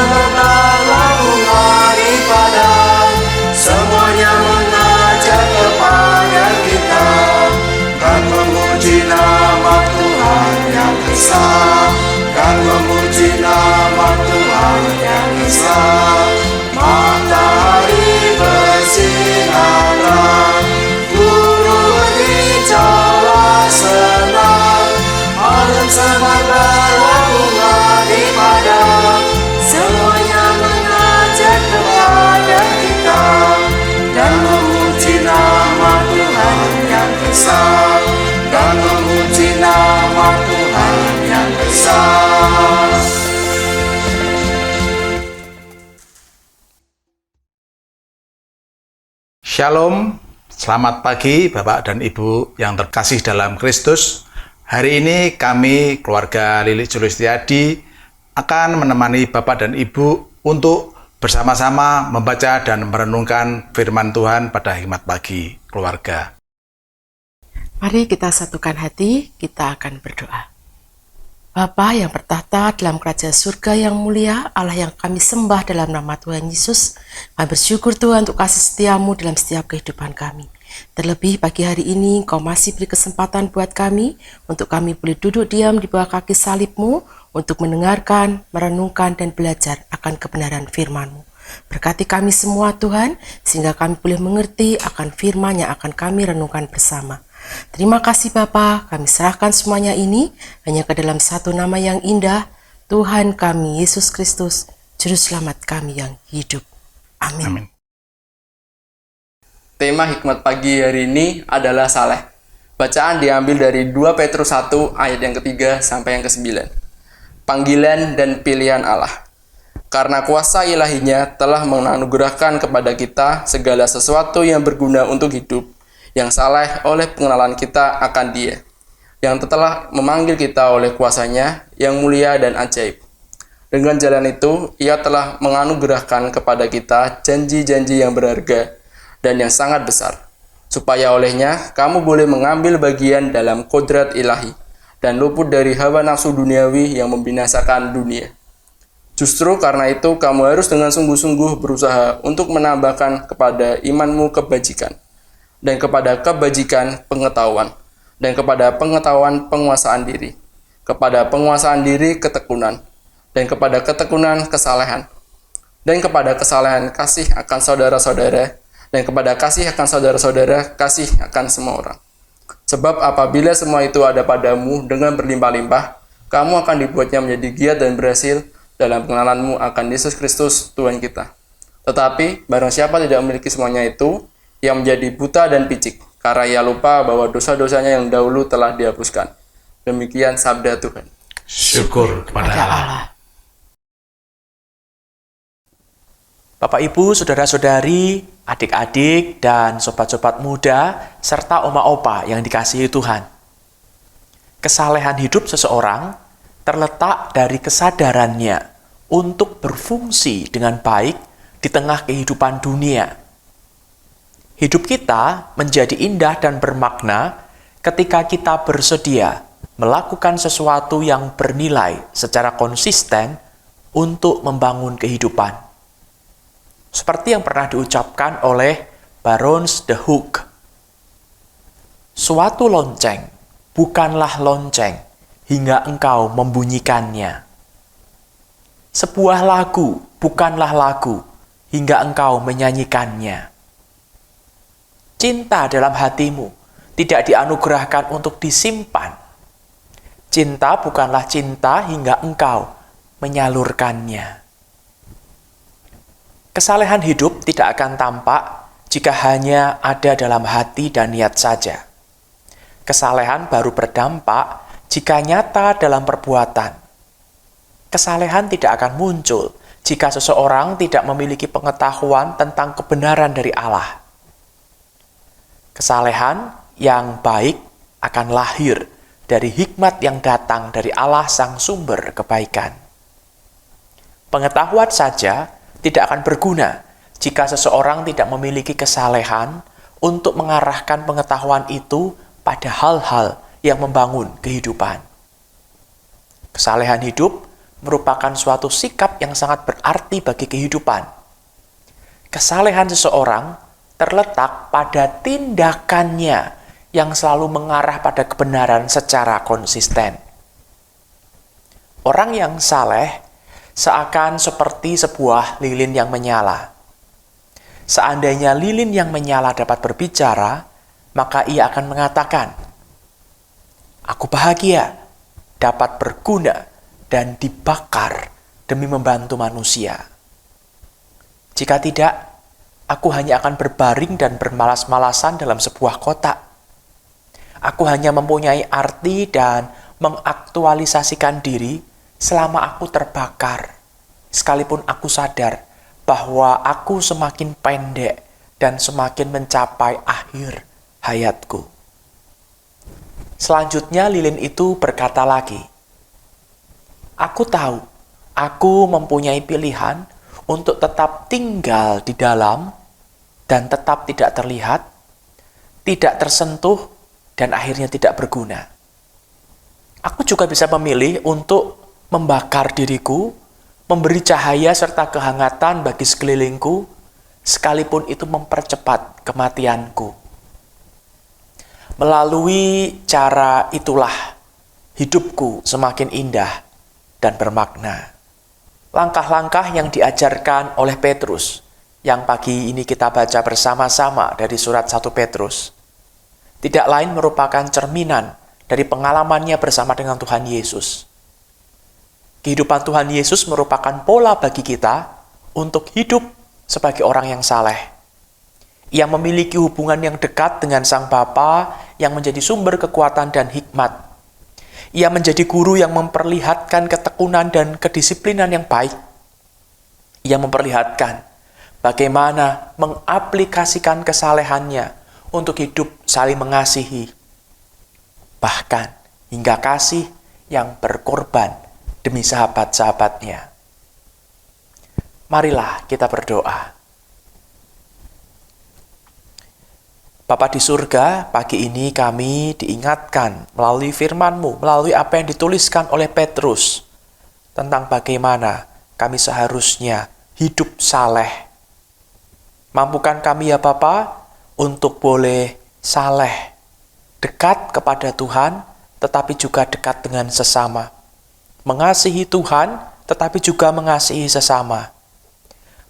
berlaku daripada semuanya mengajak kepada kita dan memuji nama Tuhan yang esa, dan memuji nama Tuhan yang esa. Matahari bersinar, burung hijaulah senang, alam semua berlaku daripada semuanya mengajak kepada kita dan memuji nama Tuhan yang esa, dan memuji nama Tuhan yang esa. Shalom, selamat pagi Bapak dan Ibu yang terkasih dalam Kristus. Hari ini kami, keluarga Lilik Julistiadi, akan menemani Bapak dan Ibu untuk bersama-sama membaca dan merenungkan firman Tuhan pada Hikmat Pagi Keluarga. Mari kita satukan hati, kita akan berdoa. Bapa yang bertahta dalam kerajaan surga yang mulia, Allah yang kami sembah dalam nama Tuhan Yesus, kami bersyukur Tuhan untuk kasih setiamu dalam setiap kehidupan kami. Terlebih pagi hari ini Engkau masih beri kesempatan buat kami, untuk kami boleh duduk diam di bawah kaki salib-Mu, untuk mendengarkan, merenungkan, dan belajar akan kebenaran firman-Mu. Berkati kami semua Tuhan, sehingga kami boleh mengerti akan firman yang akan kami renungkan bersama. Terima kasih Bapa, kami serahkan semuanya ini hanya ke dalam satu nama yang indah, Tuhan kami Yesus Kristus, Juru Selamat kami yang hidup. Amin. Amin. Tema hikmat pagi hari ini adalah saleh. Bacaan diambil dari 2 Petrus 1 ayat yang ketiga sampai yang ke-9. Panggilan dan pilihan Allah. Karena kuasa ilahinya telah menganugerahkan kepada kita segala sesuatu yang berguna untuk hidup, yang saleh oleh pengenalan kita akan Dia, yang telah memanggil kita oleh kuasanya yang mulia dan ajaib. Dengan jalan itu, Ia telah menganugerahkan kepada kita janji-janji yang berharga dan yang sangat besar, supaya olehnya kamu boleh mengambil bagian dalam kodrat ilahi dan luput dari hawa nafsu duniawi yang membinasakan dunia. Justru karena itu, kamu harus dengan sungguh-sungguh berusaha untuk menambahkan kepada imanmu kebajikan, dan kepada kebajikan pengetahuan, dan kepada pengetahuan penguasaan diri, kepada penguasaan diri ketekunan, dan kepada ketekunan kesalehan, dan kepada kesalehan kasih akan saudara-saudara, dan kepada kasih akan saudara-saudara kasih akan semua orang. Sebab apabila semua itu ada padamu dengan berlimpah-limpah, kamu akan dibuatnya menjadi giat dan berhasil dalam pengenalanmu akan Yesus Kristus Tuhan kita. Tetapi barang siapa tidak memiliki semuanya itu, ia menjadi buta dan picik, karena ia lupa bahwa dosa-dosanya yang dahulu telah dihapuskan. Demikian sabda Tuhan. Syukur kepada Allah. Bapak, Ibu, saudara-saudari, adik-adik, dan sobat-sobat muda, serta oma-opa yang dikasihi Tuhan. Kesalehan hidup seseorang terletak dari kesadarannya untuk berfungsi dengan baik di tengah kehidupan dunia. Hidup kita menjadi indah dan bermakna ketika kita bersedia melakukan sesuatu yang bernilai secara konsisten untuk membangun kehidupan. Seperti yang pernah diucapkan oleh Baron de Hoek, suatu lonceng bukanlah lonceng hingga engkau membunyikannya. Sebuah lagu bukanlah lagu hingga engkau menyanyikannya. Cinta dalam hatimu tidak dianugerahkan untuk disimpan. Cinta bukanlah cinta hingga engkau menyalurkannya. Kesalehan hidup tidak akan tampak jika hanya ada dalam hati dan niat saja. Kesalehan baru berdampak jika nyata dalam perbuatan. Kesalehan tidak akan muncul jika seseorang tidak memiliki pengetahuan tentang kebenaran dari Allah. Kesalehan yang baik akan lahir dari hikmat yang datang dari Allah sang sumber kebaikan. Pengetahuan saja tidak akan berguna jika seseorang tidak memiliki kesalehan untuk mengarahkan pengetahuan itu pada hal-hal yang membangun kehidupan. Kesalehan hidup merupakan suatu sikap yang sangat berarti bagi kehidupan. Kesalehan seseorang terletak pada tindakannya yang selalu mengarah pada kebenaran secara konsisten. Orang yang saleh seakan seperti sebuah lilin yang menyala. Seandainya lilin yang menyala dapat berbicara, maka ia akan mengatakan, "Aku bahagia, dapat berguna, dan dibakar demi membantu manusia." Jika tidak, aku hanya akan berbaring dan bermalas-malasan dalam sebuah kotak. Aku hanya mempunyai arti dan mengaktualisasikan diri selama aku terbakar, sekalipun aku sadar bahwa aku semakin pendek dan semakin mencapai akhir hayatku. Selanjutnya lilin itu berkata lagi, "Aku tahu, aku mempunyai pilihan untuk tetap tinggal di dalam dan tetap tidak terlihat, tidak tersentuh, dan akhirnya tidak berguna. Aku juga bisa memilih untuk membakar diriku, memberi cahaya serta kehangatan bagi sekelilingku, sekalipun itu mempercepat kematianku. Melalui cara itulah hidupku semakin indah dan bermakna." Langkah-langkah yang diajarkan oleh Petrus, yang pagi ini kita baca bersama-sama dari surat 1 Petrus, tidak lain merupakan cerminan dari pengalamannya bersama dengan Tuhan Yesus. Kehidupan Tuhan Yesus merupakan pola bagi kita untuk hidup sebagai orang yang saleh. Ia memiliki hubungan yang dekat dengan Sang Bapa yang menjadi sumber kekuatan dan hikmat. Ia menjadi guru yang memperlihatkan ketekunan dan kedisiplinan yang baik. Ia memperlihatkan bagaimana mengaplikasikan kesalehannya untuk hidup saling mengasihi. Bahkan hingga kasih yang berkorban demi sahabat-sahabatnya. Marilah kita berdoa. Bapa di surga, pagi ini kami diingatkan melalui firman-Mu, melalui apa yang dituliskan oleh Petrus, tentang bagaimana kami seharusnya hidup saleh. Mampukan kami ya Bapa, untuk boleh saleh, dekat kepada Tuhan, tetapi juga dekat dengan sesama. Mengasihi Tuhan, tetapi juga mengasihi sesama.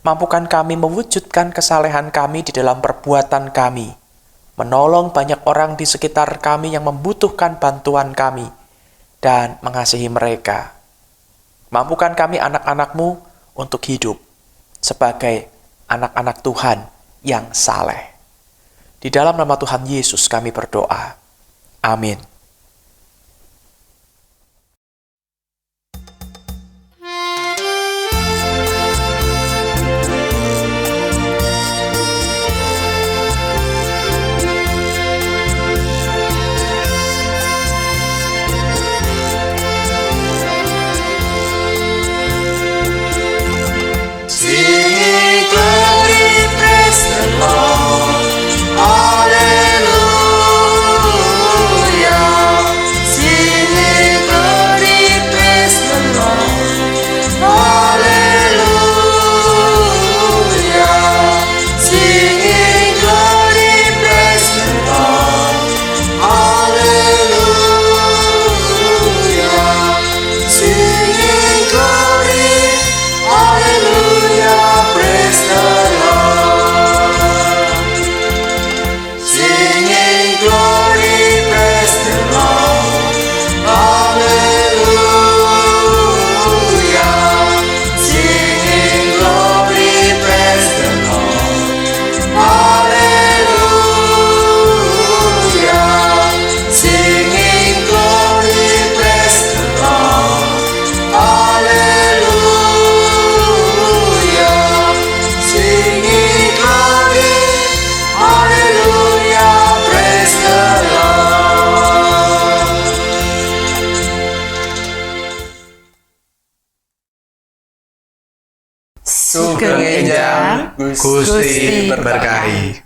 Mampukan kami mewujudkan kesalehan kami di dalam perbuatan kami, menolong banyak orang di sekitar kami yang membutuhkan bantuan kami, dan mengasihi mereka. Mampukan kami anak-anak-Mu untuk hidup sebagai anak-anak Tuhan yang saleh. Di dalam nama Tuhan Yesus kami berdoa. Amin. Sing glory, praise the Lord. Hallelujah. Sing glory, praise the Lord. Hallelujah. Sing glory, praise the Lord. Hallelujah. Sing glory. Hallelujah, praise the Lord. Singing glory, praise the Lord. Hallelujah. Singing glory, praise the Lord. Hallelujah. Singing glory, praise the Lord. Hallelujah. Singing glory, hallelujah, praise the Lord. Sugeng Enjang, Gusti berkahi.